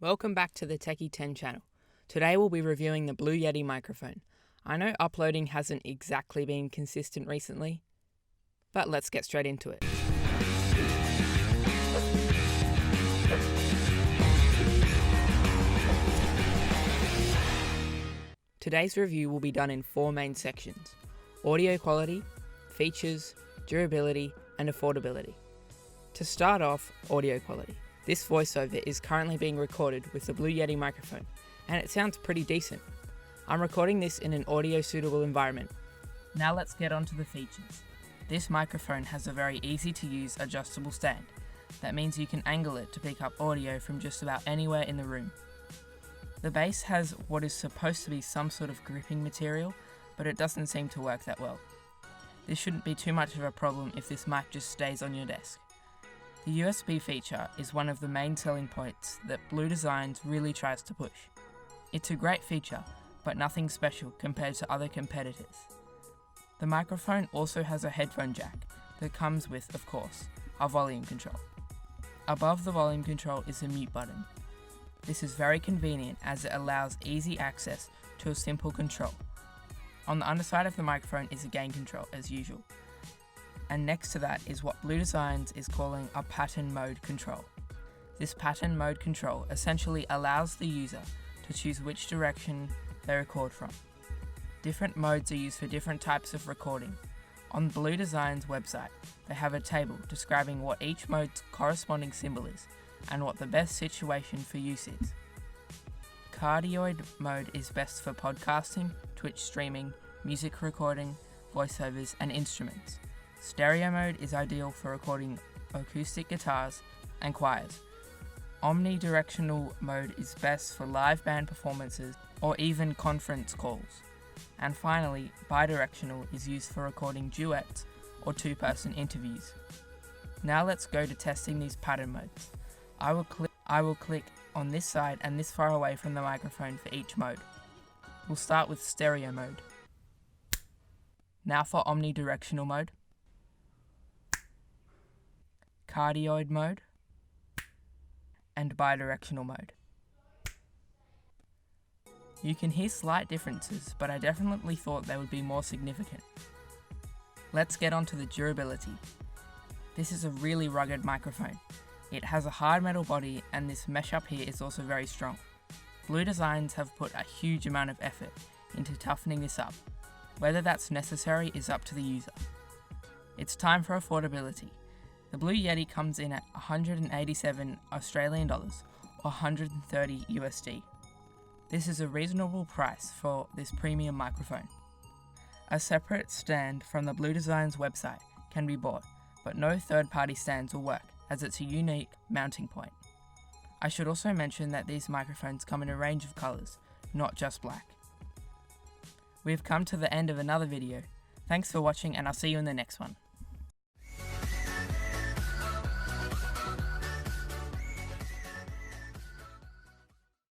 Welcome back to the Techie 10 channel. Today we'll be reviewing the Blue Yeti microphone. I know uploading hasn't exactly been consistent recently, but let's get straight into it. Today's review will be done in 4 main sections: audio quality, features, durability, and affordability. To start off, audio quality. This voiceover is currently being recorded with the Blue Yeti microphone, and it sounds pretty decent. I'm recording this in an audio suitable environment. Now let's get on to the features. This microphone has a very easy to use adjustable stand. That means you can angle it to pick up audio from just about anywhere in the room. The base has what is supposed to be some sort of gripping material, but it doesn't seem to work that well. This shouldn't be too much of a problem if this mic just stays on your desk. The USB feature is one of the main selling points that Blue Designs really tries to push. It's a great feature, but nothing special compared to other competitors. The microphone also has a headphone jack that comes with, of course, a volume control. Above the volume control is a mute button. This is very convenient as it allows easy access to a simple control. On the underside of the microphone is a gain control as usual. And next to that is what Blue Designs is calling a pattern mode control. This pattern mode control essentially allows the user to choose which direction they record from. Different modes are used for different types of recording. On Blue Designs website, they have a table describing what each mode's corresponding symbol is and what the best situation for use is. Cardioid mode is best for podcasting, Twitch streaming, music recording, voiceovers, and instruments. Stereo mode is ideal for recording acoustic guitars and choirs. Omnidirectional mode is best for live band performances or even conference calls. And finally, bidirectional is used for recording duets or two-person interviews. Now let's go to testing these pattern modes. I will click on this side and this far away from the microphone for each mode. We'll start with stereo mode. Now for omnidirectional mode, cardioid mode, and bidirectional mode. You can hear slight differences, but I definitely thought they would be more significant. Let's get on to the durability. This is a really rugged microphone. It has a hard metal body, and this mesh up here is also very strong. Blue Designs have put a huge amount of effort into toughening this up. Whether that's necessary is up to the user. It's time for affordability. The Blue Yeti comes in at 187 Australian dollars or 130 USD. This is a reasonable price for this premium microphone. A separate stand from the Blue Designs website can be bought, but no third-party stands will work as it's a unique mounting point. I should also mention that these microphones come in a range of colours, not just black. We've come to the end of another video. Thanks for watching, and I'll see you in the next one.